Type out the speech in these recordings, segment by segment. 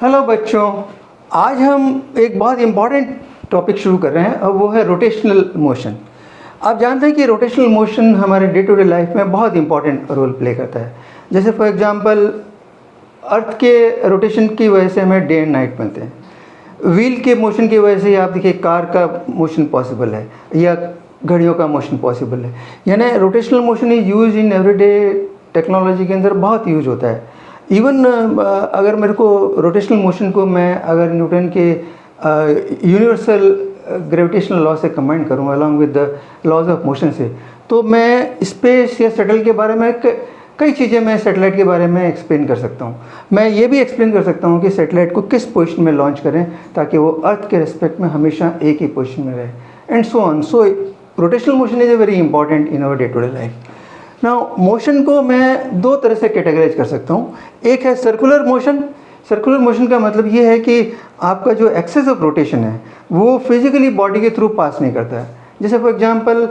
Hello बच्चों, आज हम एक बहुत इम्पॉर्टेंट टॉपिक शुरू कर रहे हैं और वो है रोटेशनल मोशन। आप जानते हैं कि रोटेशनल मोशन हमारे डे टू डे लाइफ में बहुत इम्पॉर्टेंट रोल प्ले करता है। जैसे फॉर एग्जांपल अर्थ के रोटेशन की वजह से हमें डे एंड नाइट मिलते हैं। व्हील के मोशन की वजह से आप देखिए कार का मोशन पॉसिबल है या घड़ियों का मोशन पॉसिबल है। यानी rotational motion is use in everyday technology के अंदर बहुत यूज होता है। इवन अगर मेरे को रोटेशनल मोशन को मैं अगर न्यूटन के यूनिवर्सल ग्रेविटेशनल लॉ से कंबाइन करूँ along with the laws of motion से, तो मैं स्पेस या शटल के बारे में कई चीज़ें मैं सैटेलाइट के बारे में एक्सप्लेन कर सकता हूँ। मैं ये भी एक्सप्लेन कर सकता हूँ कि सैटेलाइट को किस पोजीशन में लॉन्च करें ताकि वो अर्थ के रिस्पेक्ट में हमेशा एक ही पोजीशन में रहे and so on. So rotational motion is a very important in our day to day life. Now motion को मैं दो तरह से कैटेगराइज कर सकता हूँ। एक है सर्कुलर मोशन। सर्कुलर मोशन का मतलब ये है कि आपका जो एक्सेस ऑफ रोटेशन है वो फिजिकली बॉडी के थ्रू पास नहीं करता है। जैसे फॉर एग्जांपल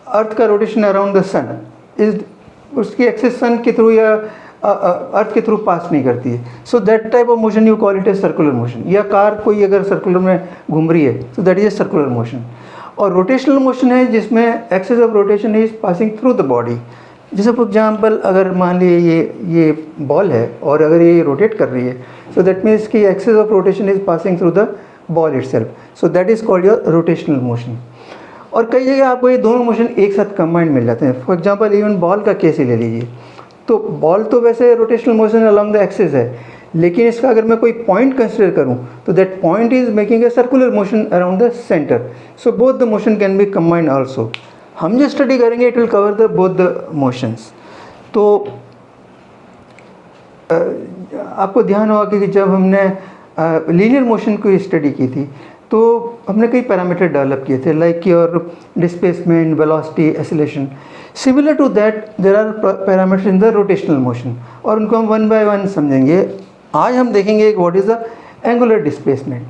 अर्थ का rotation around the sun is उसकी एक्सेस सन के थ्रू या अर्थ के थ्रू पास नहीं करती है। So that type of motion you call it a circular motion. या कार कोई अगर सर्कुलर में घूम रही है तो that is a circular motion. और रोटेशनल मोशन है जिसमें axis of rotation is passing through the body. जैसे फॉर एग्जांपल अगर मान लीजिए ये बॉल है और अगर ये रोटेट कर रही है, सो दैट मीन्स कि axis of rotation is passing through the ball itself. So that is called your rotational motion. और कई जगह आपको ये दोनों मोशन एक साथ कंबाइंड मिल जाते हैं। फॉर एग्जांपल इवन बॉल का केस ही ले लीजिए, तो बॉल तो वैसे rotational motion along the axis है, लेकिन इसका अगर मैं कोई पॉइंट कंसिडर करूं तो that point is making a circular motion around the centre. So both the motion can be combined also. हम जो स्टडी करेंगे it will cover the both the motions. तो आपको ध्यान होगा कि जब हमने लीनियर मोशन की स्टडी की थी तो हमने कई पैरामीटर डेवलप किए थे, like your displacement, velocity, acceleration. Similar to that there are parameters in the rotational motion और उनको हम वन बाय वन समझेंगे। आज हम देखेंगे what is the angular displacement.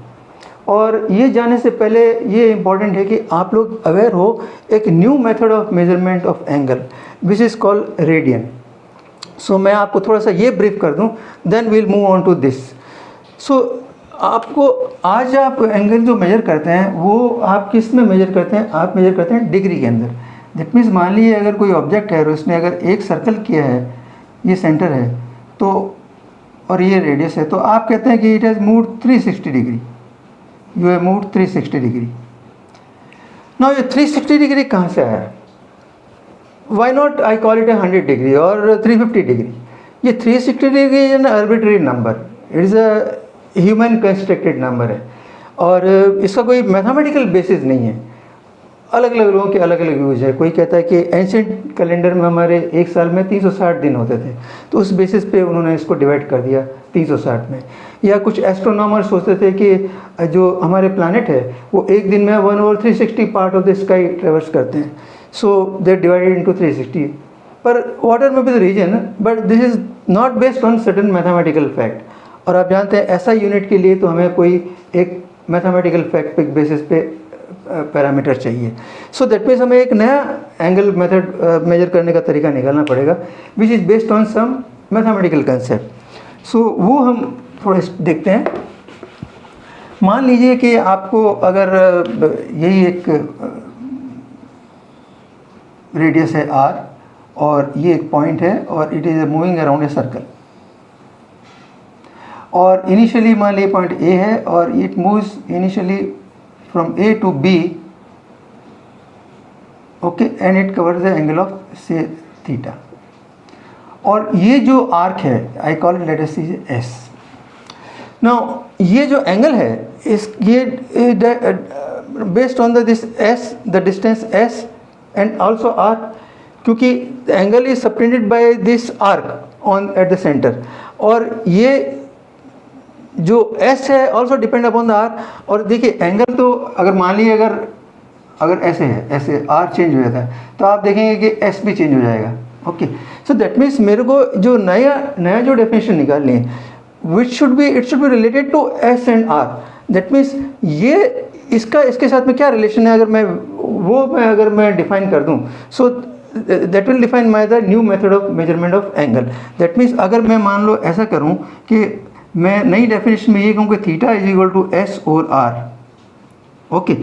और ये जाने से पहले ये इम्पॉर्टेंट है कि आप लोग अवेयर हो एक new method of measurement of angle which is called radian. So मैं आपको थोड़ा सा ये ब्रीफ कर दूं, then we'll move on to this. So आपको आज आप एंगल जो मेजर करते हैं वो आप किस में मेजर करते हैं? आप मेजर करते हैं डिग्री के अंदर। दैट मीन्स मान लीजिए अगर कोई ऑब्जेक्ट है और उसने अगर एक सर्कल किया है, ये सेंटर है तो और ये रेडियस है, तो आप कहते हैं कि it has moved 360 degree. You have moved 360 degree. Now ये 360 डिग्री कहाँ से आया? Why not I call it 100 degree और 350 डिग्री। ये 360 degree is an arbitrary number, it is a human constructed number है और इसका कोई मैथमेटिकल बेसिस नहीं है। अलग अलग लोगों के अलग अलग व्यूज़ है। कोई कहता है कि एंशिएंट कैलेंडर में हमारे एक साल में 360 दिन होते थे, तो उस बेसिस पे उन्होंने इसको डिवाइड कर दिया 360 में। या कुछ एस्ट्रोनॉमर सोचते थे कि जो हमारे प्लानट है वो एक दिन में 1/360 part of the sky traverse करते हैं, सो दे डिवाइडेड इनटू 360। पर whatever may be the reason, but this is not based on certain mathematical fact. और आप जानते हैं ऐसा यूनिट के लिए तो हमें कोई एक मैथमेटिकल फैक्ट पे बेसिस पे पैरामीटर चाहिए। सो दैट मीन्स हमें एक नया एंगल मेथड मेजर करने का तरीका निकालना पड़ेगा which is based on some mathematical concept. So वो हम थोड़ा देखते हैं। मान लीजिए कि आपको अगर यही एक रेडियस है r और ये एक पॉइंट है और it is moving around a circle, और इनिशियली मान लीजिए पॉइंट A है और it moves initially from A to B, okay, and it covers the angle of say theta. और ये जो आर्क है I call it let us see S। Now ये जो एंगल है इस ये based on the this S, the distance S and also R, क्योंकि angle is subtended by this arc on at the centre, और ये जो S है also depend upon the R। और देखिए एंगल तो अगर मान लीजिए अगर ऐसे है, ऐसे R चेंज हो जाता है तो आप देखेंगे कि S भी चेंज हो जाएगा। ओके, सो दैट मीन्स मेरे को जो नया जो डेफिनेशन निकालनी है it should be related to S and R। That means ये इसके साथ में क्या रिलेशन है, अगर मैं डिफाइन कर दूँ, so that will define my the new method of measurement of angle. That means अगर मैं मान लो ऐसा करूँ कि मैं नई डेफिनेशन में ये कहूँ कि theta is equal to s और r. Okay,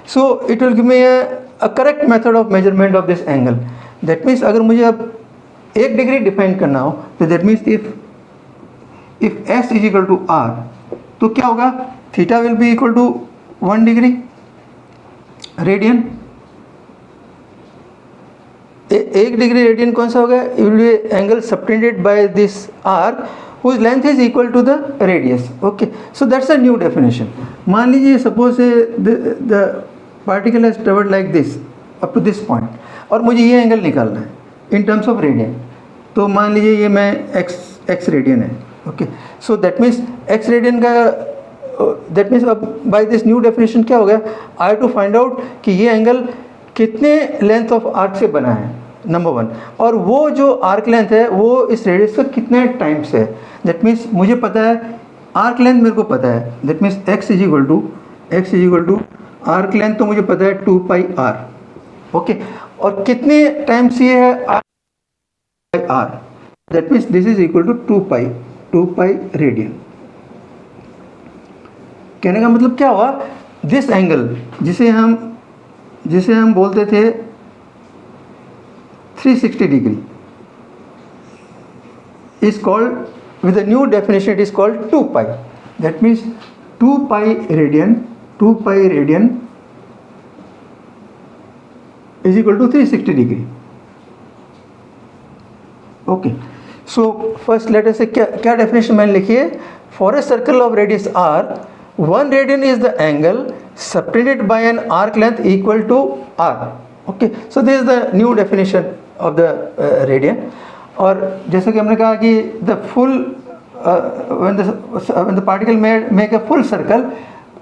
so it will give me a correct method of measurement of this angle. That means अगर मुझे अब 1 डिग्री डिफाइन करना हो तो that means if s is equal to r, तो क्या होगा, theta will be equal to 1 degree radian. 1 degree radian कौन सा होगा, it will be angle subtended by this r whose length is equal to the radius. Okay, so that's a new definition. मान लीजिए suppose the particle has traveled like this up to this point और मुझे ये angle निकालना है in terms of radian. तो मान लीजिए ये मैं x रेडियन है. Okay, so that means x radian का दैट मीन्स अब बाय दिस न्यू डेफिनेशन क्या हो गया, I have to find out कि ये एंगल कितने लेंथ ऑफ आर्क से बना है, नंबर 1, और वो जो आर्क लेंथ है वो इस रेडियस का कितने टाइम से है. दैट मीन्स मुझे पता है आर्क लेंथ, मेरे को पता है, that means x is equal to arc length तो मुझे पता है 2 पाई r. ओके, और कितने टाइम्स ये है r, that means this is equal to 2 pi radian. कहने का मतलब क्या हुआ, दिस एंगल जिसे हम बोलते थे 360 degree is called, with a new definition it is called 2 pi. That means 2 pi radian is equal to 360 degree. Okay, so first let us say क्या definition मैंने लिखी है, for a circle of radius r, 1 radian is the angle subtended by an arc length equal to r. Okay, so this is the new definition of the radian. और जैसे कि हमने कहा कि the full when the particle make a full circle,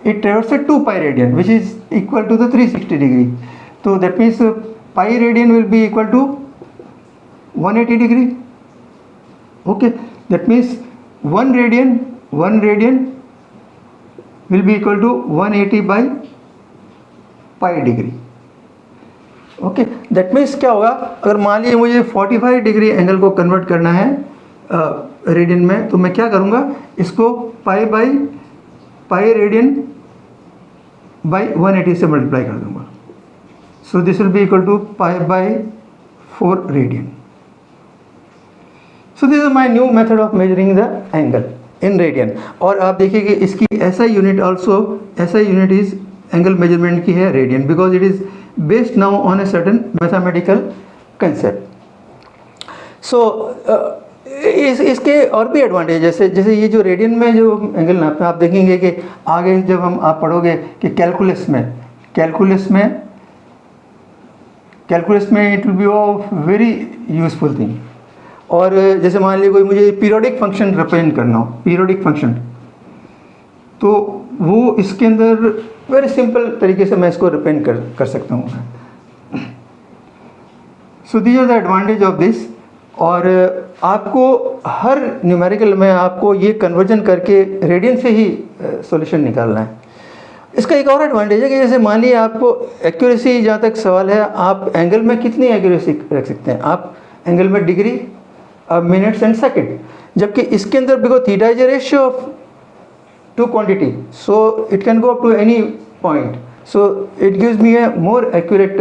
it traverses 2 pi radian which is equal to the 360 degree. So that means pi radian will be equal to 180 degree. Okay, that means 1 radian will be equal to 180 by pi degree. Okay, that means क्या होगा, अगर मान लीजिए मुझे 45 degree angle को convert करना है radian में, तो मैं क्या करूँगा, इसको पाई रेडियन बाई 180 से मल्टीप्लाई कर दूँगा. So this will be equal to pi by 4 radian. So this is my new method of measuring the angle in radian. और आप देखिए कि इसकी ऐसा यूनिट इज एंगल मेजरमेंट की है radian, because it is based now on a certain mathematical concept. So इसके और भी एडवांटेज, जैसे ये जो रेडियन में जो एंगल नापते हैं, आप देखेंगे कि आगे जब आप पढ़ोगे कि कैलकुलस में it will B of very useful thing. और जैसे मान लीजिए कोई मुझे पीरियोडिक फंक्शन रिप्रेजेंट करना हो, पीरियोडिक फंक्शन, तो वो इसके अंदर वेरी सिंपल तरीके से मैं इसको रिप्रेजेंट कर सकता हूँ. So these are the advantage of this. और आपको हर न्यूमेरिकल में आपको ये कन्वर्जन करके रेडियन से ही सॉल्यूशन निकालना है. इसका एक और एडवांटेज है कि जैसे मान लीजिए आपको एक्यूरेसी, जहाँ तक सवाल है, आप एंगल में कितनी एक्यूरेसी रख सकते हैं, आप एंगल में डिग्री, मिनट्स एंड सेकेंड, जबकि इसके अंदर because theta is a ratio of to quantity, so it can go up to any point, so it gives me a more accurate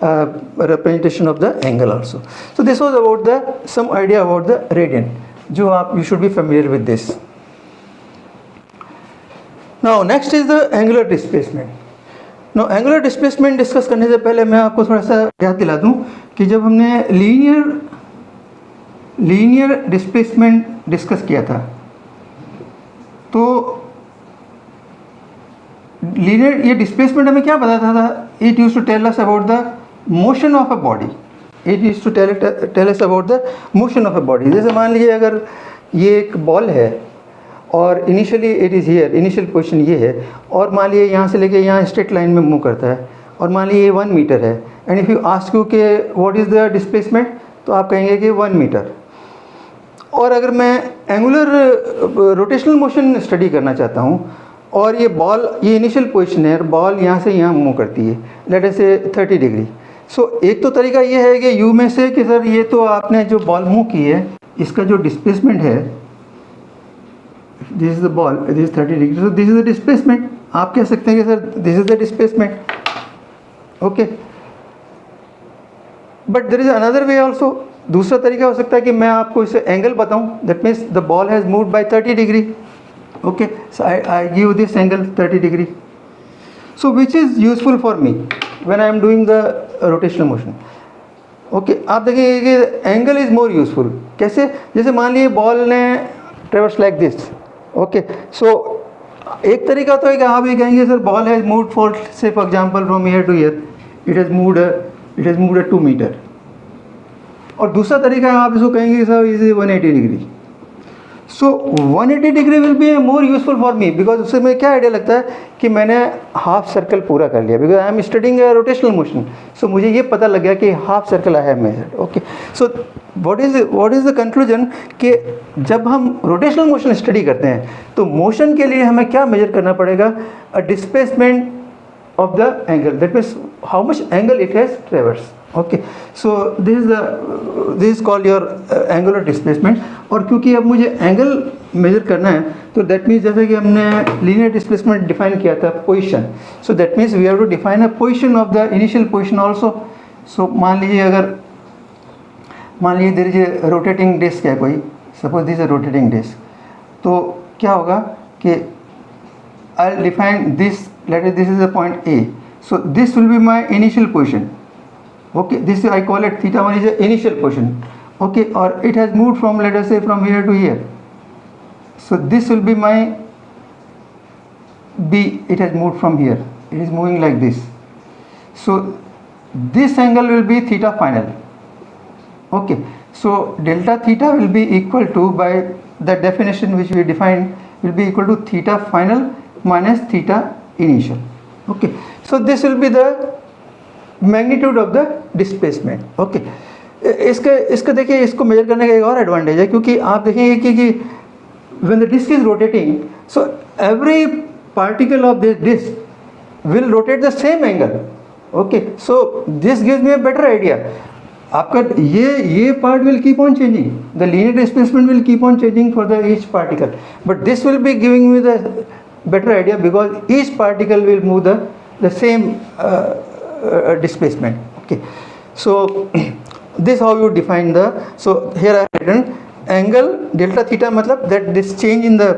representation of the angle also. So this was about some idea about the radian, जो आप you should be familiar with this. Now next is the angular displacement. Now angular displacement discuss करने से पहले मैं आपको थोड़ा सा याद दिला दूं कि जब हमने लीनियर डिस्प्लेसमेंट डिस्कस किया था, तो लीनियर ये डिस्प्लेसमेंट हमें क्या बताता था, it use to tell us about the motion of a body. जैसे मान लीजिए अगर ये एक बॉल है और initially it is here, initial position ये है, और मान लीजिए यहाँ से लेके यहाँ स्ट्रेट लाइन में मूव करता है, और मान लीजिए ये 1 मीटर है, and if you ask you के व्हाट इज़ द डिस्प्लेसमेंट, तो आप कहेंगे कि 1 मीटर. और अगर मैं एंगुलर रोटेशनल मोशन स्टडी करना चाहता हूँ, और ये बॉल, ये इनिशियल पोजीशन है, बॉल यहाँ से यहाँ मूव करती है, लेट अस से 30 डिग्री. सो एक तो तरीका ये है कि यू में से कि सर ये तो आपने जो बॉल मूव की है, इसका जो डिस्प्लेसमेंट है, this is the ball, this is 30 degree, so this is the displacement. आप कह सकते हैं कि sir this is the displacement. Okay, but there is another way also. दूसरा तरीका हो सकता है कि मैं आपको इसे एंगल बताऊं. That means the ball has moved by 30 degree. Okay, so I give this angle 30 degree. So which is useful for me when I am doing the rotational motion. Okay, आप देखेंगे कि एंगल इज़ मोर यूजफुल. कैसे? जैसे मान लीजिए ball ने traverse like this. Okay, so एक तरीका तो है कि आप ये कहेंगे sir ball has moved for say for example from here to here, it has moved 2 metre. और दूसरा तरीका है आप इसको कहेंगे sir is 180 degree. So 180 degree will be more useful for me because उससे मुझे क्या आइडिया लगता है कि मैंने हाफ सर्कल पूरा कर लिया because I am studying rotational motion. So मुझे ये पता लग गया कि half circle I have measured. Okay, so what is the conclusion कि जब हम रोटेशनल मोशन स्टडी करते हैं तो मोशन के लिए हमें क्या मेजर करना पड़ेगा? A displacement of the angle, that means how much angle it has traversed. Okay, so this is called your angular displacement. और क्योंकि अब मुझे एंगल मेजर करना है तो दैट मीन्स जैसे कि हमने लीनियर डिस्प्लेसमेंट डिफाइन किया था position, so that means we have to define a position of the initial position also. So मान लीजिए there is a rotating disc है कोई, suppose this is a rotating disc. तो क्या होगा कि I'll define this, let us this is the point A. So this will be my initial position. Okay, this I call it theta 1 is the initial position. Okay, or it has moved from, let us say, from here to here. So this will be my B. It has moved from here. It is moving like this. So this angle will be theta final. Okay, so delta theta will be equal to, by the definition which we defined, will be equal to theta final minus theta initial. Okay, so this will be the magnitude of the displacement. Okay, इसका देखिए, इसको major करने का एक और advantage है क्योंकि आप देखेंगे कि when the disk is rotating, so every particle of this disk will rotate the same angle. Okay, so this gives me a better idea. आपका ये part will keep on changing, the linear displacement will keep on changing for the each particle, but this will be giving me the better idea because each particle will move the same displacement. Okay, so this how you define the, so here I have written angle delta theta matlab that this change in the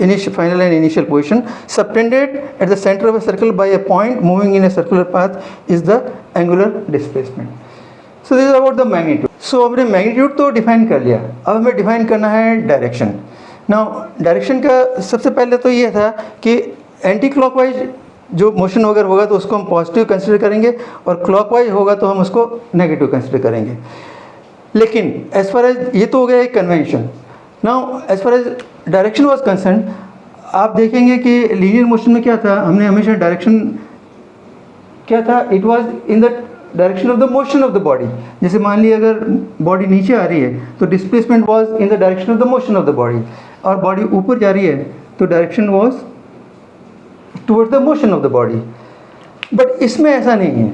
initial final and initial position subtended at the center of a circle by a point moving in a circular path is the angular displacement. So this is about the magnitude. So हमने magnitude तो define कर लिया, अब हमें define करना है direction. Now direction का सबसे पहले तो ये था कि एंटी क्लॉकवाइज जो मोशन वगैरह होगा तो उसको हम पॉजिटिव कंसिडर करेंगे और क्लॉकवाइज होगा तो हम उसको नेगेटिव कंसिडर करेंगे. लेकिन एज फार एज ये तो हो गया एक convention. Now as far as direction was concern, आप देखेंगे कि लीनियर मोशन में क्या था, हमने हमेशा डायरेक्शन क्या था, it was in the direction of the motion of the body. जैसे मान लीजिए अगर बॉडी नीचे आ रही है तो displacement was in the direction of the motion of the body, और बॉडी ऊपर जा रही है तो direction was towards the motion of the body. But इसमें ऐसा नहीं है.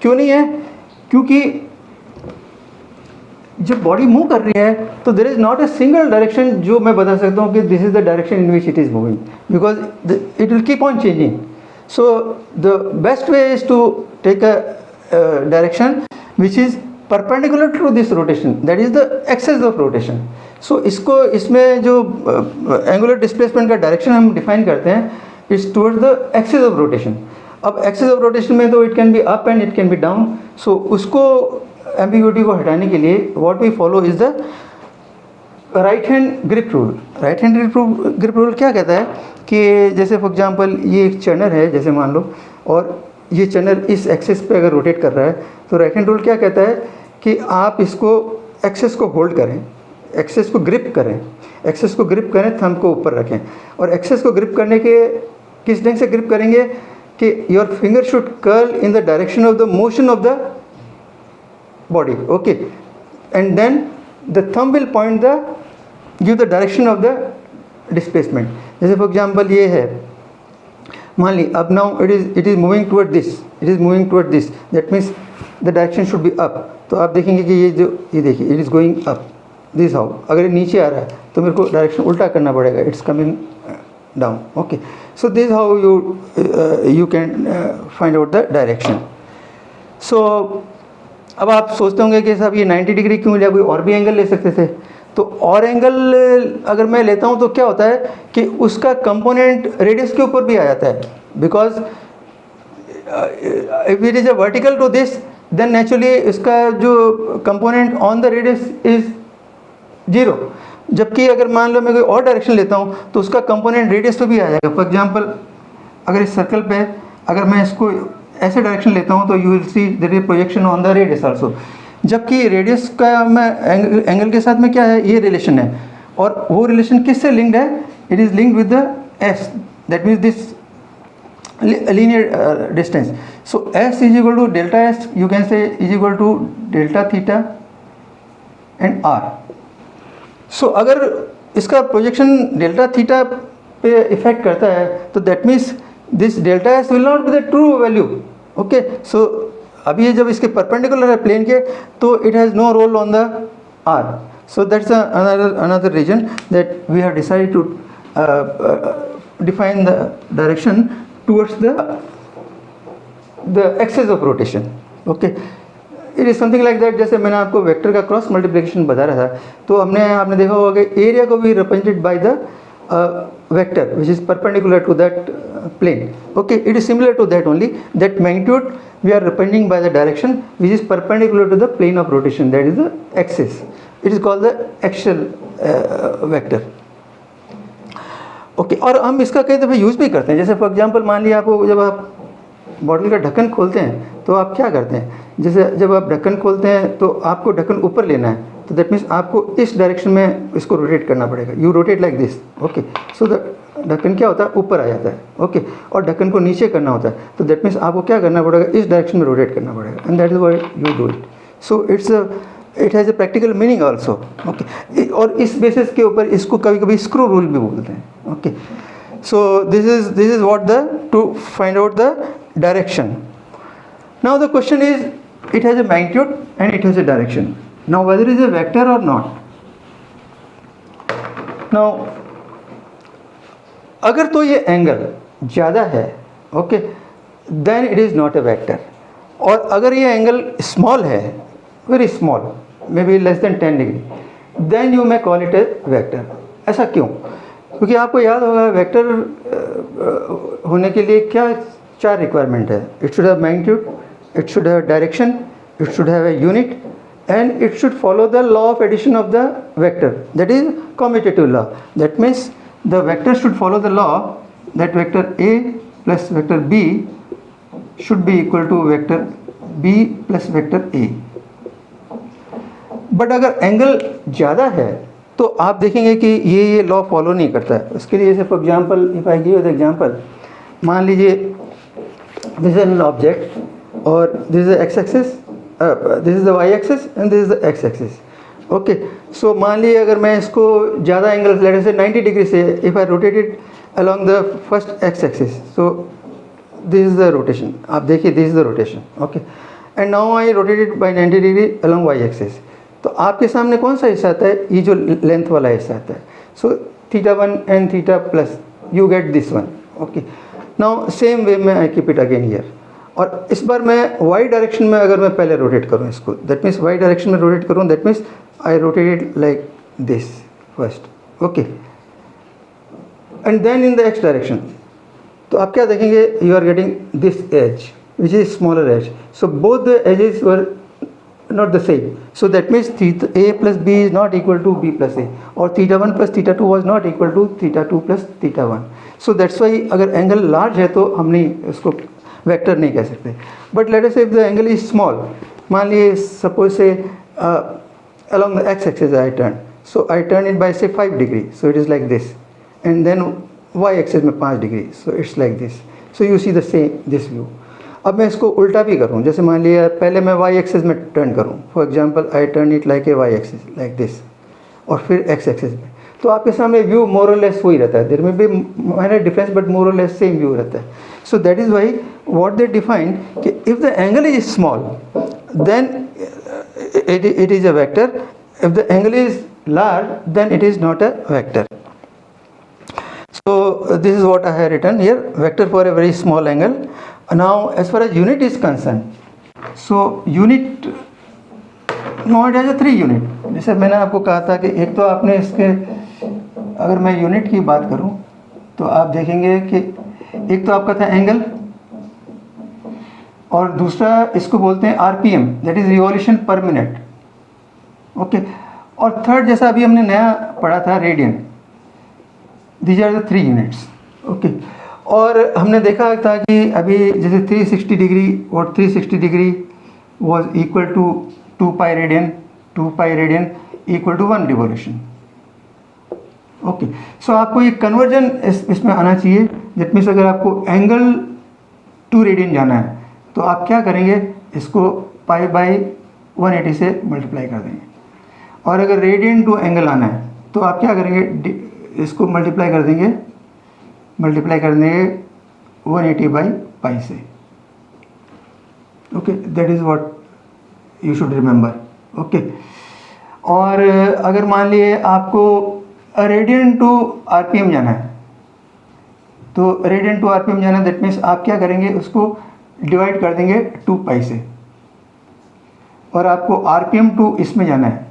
क्यों नहीं है? क्योंकि जब बॉडी मूव कर रही है तो there is not a single direction जो मैं बता सकता हूँ कि this is the direction in which it is moving, because it will keep on changing. So the best way is to take a direction which is perpendicular to this rotation, that is the axis of rotation. So इसमें जो angular displacement का direction हम define करते हैं is towards the axis of rotation. अब axis of rotation में तो it can be up and it can be down. So उसको ambiguity को हटाने के लिए what we follow is the right hand grip rule. right hand grip rule क्या कहता है कि जैसे फॉर एग्जांपल ये एक चैनल है जैसे मान लो, और ये चैनल इस एक्सिस पे अगर रोटेट कर रहा है तो राइट हैंड रूल क्या कहता है कि आप इसको एक्सिस को होल्ड करें, एक्सिस को ग्रिप करें, एक्सिस को ग्रिप करें, थंब को ऊपर रखें, और एक्सिस को ग्रिप करने के किस ढंग से ग्रिप करेंगे कि your finger should curl in the direction of the motion of the body. Okay, and then the thumb will point the give the direction of the displacement. जैसे फॉर एग्जांपल ये है, मान ली अब now it is moving toward this, it is moving toward this, that means the direction should be up. तो आप देखेंगे कि ये देखिए it is going up, this how, अगर ये नीचे आ रहा है तो मेरे को डायरेक्शन उल्टा करना पड़ेगा, it's coming down. Okay, so this how you can find out the direction. So अब आप सोचते होंगे कि साहब ये 90 डिग्री क्यों लिया, कोई और भी एंगल ले सकते थे। तो और एंगल अगर मैं लेता हूँ तो क्या होता है कि उसका कंपोनेंट रेडियस के ऊपर भी आ जाता है, because if it is a vertical to this then naturally इसका जो component on the radius is 0, जबकि अगर मान लो मैं कोई और डायरेक्शन लेता हूँ तो उसका कंपोनेंट रेडियस पे भी आ जाएगा। फॉर एग्जांपल अगर इस सर्कल पे अगर मैं इसको ऐसे डायरेक्शन लेता हूँ तो you will see there is projection on the radius also, जबकि रेडियस का मैं एंगल के साथ में क्या है, ये रिलेशन है, और वो रिलेशन किससे लिंक्ड है, it is linked with the S, that means this linear distance. So s is equal to delta s, you can say is equal to delta theta and r. So अगर इसका projection delta theta पे effect करता है तो that means this delta s will not be the true value. Okay, so अभी ये जब इसके परपेंडिकुलर है प्लेन के तो it has no role on the r. So that's another reason that we have decided to define the direction towards the axis of rotation. Okay, it is something like that। जैसे मैंने आपको vector का cross multiplication बता रहा था तो आपने देखा होगा कि एरिया को भी represented by the vector which is perpendicular to that plane. Okay, it is similar to that only, that magnitude we are representing by the direction which is perpendicular to the plane of rotation, that is the axis. It is called the axial vector. Okay, और हम इसका कई दफ़े use भी करते हैं। जैसे for example मान लिया आपको जब आप बॉटल का ढक्कन खोलते हैं तो आप क्या करते हैं, जैसे जब आप ढक्कन खोलते हैं तो आपको ढक्कन ऊपर लेना है, तो दैट मीन्स आपको इस डायरेक्शन में इसको रोटेट करना पड़ेगा। You rotate like this. Okay, so the ढक्कन क्या होता है, ऊपर आ जाता है। ओके, और ढक्कन को नीचे करना होता है, तो दैट मीन्स आपको क्या करना पड़ेगा, इस डायरेक्शन में रोटेट करना पड़ेगा, and that is why you do it. So it has a practical meaning also. Okay, और इस बेसिस के ऊपर इसको कभी कभी स्क्रू रूल भी बोलते हैं। Okay, so this is what to find out the direction. Now the question is, it has a magnitude and it has a direction. Now whether it is a vector or not. Now अगर तो ये angle ज़्यादा है, okay, then it is not a vector. और अगर ये angle small है, very small, maybe less than 10 degree, then you may call it a vector. ऐसा क्यों? क्योंकि आपको याद होगा वेक्टर होने के लिए क्या 4 रिक्वायरमेंट है। It should have magnitude, it should have direction, it should have a unit, and it should follow the law of addition of the vector, that is commutative law. That means the vector should follow the law that vector A plus vector B should be equal to vector B plus vector A. But अगर angle ज़्यादा है तो आप देखेंगे कि ये law follow नहीं करता है। उसके लिए जैसे for example if I give the example, मान लीजिए दिस इज एन ऑब्जेक्ट और this is the x axis, this is the y axis and this is the x axis. Okay, so मान लीजिए अगर मैं इसको ज़्यादा एंगल लेट से 90 डिग्री से if I rotate it along the first X axis, so this is the rotation. आप देखिए this is the rotation. Okay, and now I rotate it by 90 degree along Y axis, तो आपके सामने कौन सा हिस्सा आता है, ये जो लेंथ वाला हिस्सा आता है। So θ1 and θ plus you get this one. Okay, now same way में I keep it again here, और इस बार मैं वाई डायरेक्शन में अगर मैं पहले रोटेट करूँ इसको, दैट मीन्स वाई डायरेक्शन में रोटेट करूँ, that means I rotate it like this first. Okay, and then in the X direction, तो आप क्या देखेंगे, you are getting this edge which is smaller edge. So both the edges were not the same, so that means theta a plus b is not equal to b plus a, or θ1 plus θ2 was not equal to θ2 plus θ1. So that's why अगर angle large है तो हम नहीं उसको vector नहीं कह सकते। But let us से if the angle is small, मान लिए सपोज से along the x axis I turn, so I turn it by say 5 degree, so it is like this, and then y axis में 5 degree, so it's like this. So you see the same this view. अब मैं इसको उल्टा भी करूँ, जैसे मान लिया पहले मैं वाई एक्सिस में टर्न करूँ, for example I turn it like a Y axis like this, और फिर एक्स एक्सिस में, तो आपके सामने व्यू मोर और लेस वही रहता है। देयर में भी माइनर डिफरेंस बट मोर और लेस सेम व्यू रहता है। So that is why what they define कि if the angle is small then it is a vector, if the angle is large, then it is not a vector. So this is what I have written here, vector for a very small angle. Now as far as unit is concerned, so unit note as 3 unit. जैसे मैंने आपको कहा था कि एक तो आपने इसके, अगर मैं यूनिट की बात करूं तो आप देखेंगे कि एक तो आपका था एंगल, और दूसरा इसको बोलते हैं RPM, that is revolution per minute. Okay, और थर्ड जैसा अभी हमने नया पढ़ा था radian. These are the 3 units. Okay, और हमने देखा था कि अभी जैसे 360 डिग्री और 360 degree was equal to 2 pi radian, 2 pi radian equal to 1 revolution. Okay, so आपको ये कन्वर्जन इसमें आना चाहिए. दैट मीन्स अगर आपको एंगल टू रेडियन जाना है तो आप क्या करेंगे, इसको पाई बाई 180 से मल्टीप्लाई कर देंगे. और अगर रेडियन टू एंगल आना है तो आप क्या करेंगे, इसको मल्टीप्लाई कर देंगे 180 बाई पाई से. Okay, that is what you should remember. Okay, और अगर मान लिए आपको रेडियन टू आरपीएम जाना है, तो रेडियन टू आरपीएम जाना है, दैट मीन्स आप क्या करेंगे, उसको डिवाइड कर देंगे 2 पाई से. और आपको आरपीएम टू इसमें जाना है,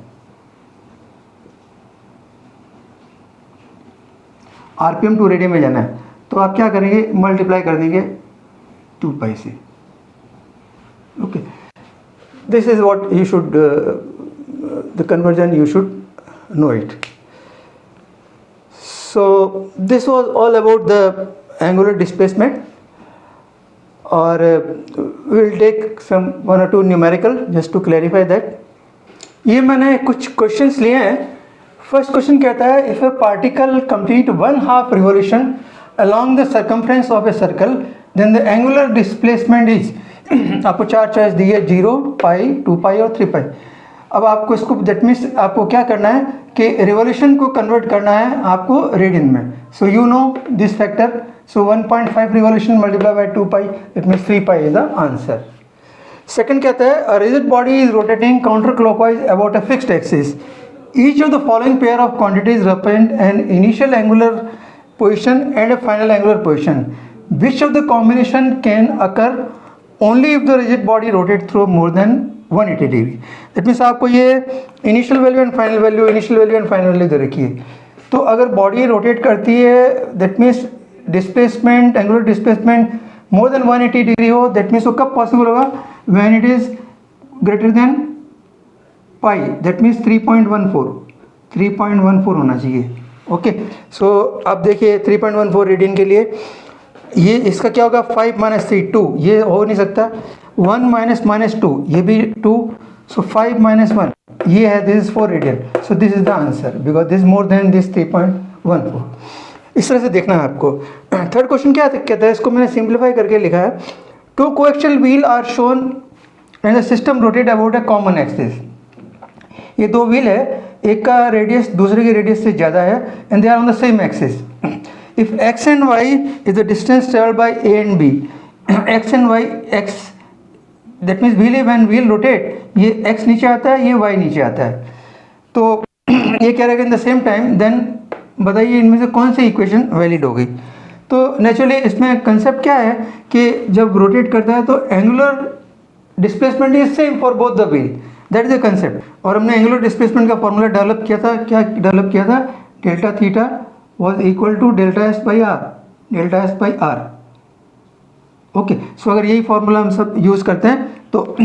आरपीएम टू रेडियन में जाना है, तो आप क्या करेंगे, मल्टीप्लाई कर देंगे 2 पाई से. Okay, this is what you should the conversion you should know it. So this was all about the angular displacement, or we will take some 1 or 2 numerical just to clarify that. ये मैंने कुछ questions लिए हैं. First question कहता है, if a particle complete 1/2 revolution along the circumference of a circle, then the angular displacement is आपको 4 choice दी है, 0, पाई, 2 पाई और 3 पाई. अब आपको इसको, दैट मीन्स आपको क्या करना है कि रिवॉल्यूशन को कन्वर्ट करना है आपको रेडियन में. So you know this factor. So 1.5 revolution multiply by 2 pi, that means 3 pi is the answer. Second कहता है, a rigid body is rotating counter clockwise about a fixed axis. Each of the following pair of quantities represent an initial angular position and a final angular position. Which of the combination can occur only if the rigid body rotate through more than 180 degree. That means आपको ये initial value and final value, initial value and final value दे रखी है. तो अगर body rotate करती है, that means displacement, angular displacement more than 180 degree हो, दैट मीन्स वो कब पॉसिबल होगा, when it is greater than pi, that means 3.14 होना चाहिए. ओके, सो अब देखिए 3.14 रेडियन के लिए ये इसका क्या होगा, 5 - 3 2, ये हो नहीं सकता. 1 - -2, ये भी 2, सो 5 - 1 ये है, this is 4 radian. So this is the answer because this more than this 3.14. इस तरह से देखना है आपको. थर्ड क्वेश्चन क्या कहता है, इसको मैंने सिंप्लीफाई करके लिखा है. 2 coaxial wheel are shown and the system rotate about a common axis. ये 2 व्हील है, एक का रेडियस दूसरे के रेडियस से ज़्यादा है, and they are on the same axis. If x and y is the distance traveled by A and B, x and y, x that means when wheel rotate, ये x नीचे आता है, ये y नीचे आता है. तो ये कह रहा है कि in the same time, then बताइए इनमें से कौन सी इक्वेशन वैलिड होगी. तो नेचुरली इसमें कंसेप्ट क्या है कि जब रोटेट करता है तो angular displacement is same for both the wheel. That is the concept. और हमने एंगुलर डिस्प्लेसमेंट का फॉर्मूला डेवलप किया था. क्या डेवलप किया था, delta theta was equal to delta s by r. Okay, so अगर यही फॉर्मूला हम सब यूज़ करते हैं तो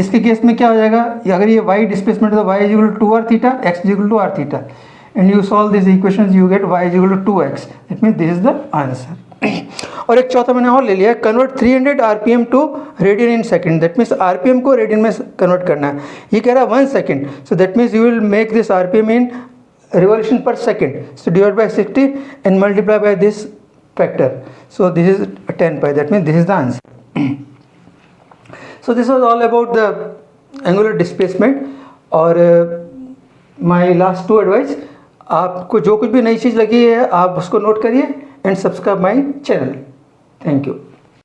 इसके केस में क्या हो जाएगा, अगर ये y डिस्प्लेसमेंट है तो y is equal to 2r theta, x is equal to r theta, and you solve this equations, you get y is equal to 2x. That means this is the answer. और एक चौथा मैंने और ले लिया, convert 300 RPM to radian in second. That means RPM को radian में convert करना है. ये कह रहा है 1 second, so that means you will make this RPM in revolution per second. So divide by 60 and multiply by this factor. So this is 10 pi. That means this is the answer. So this was all about the angular displacement. और my last 2 advice, आपको जो कुछ भी नई चीज़ लगी है आप उसको नोट करिए and subscribe my channel. Thank you.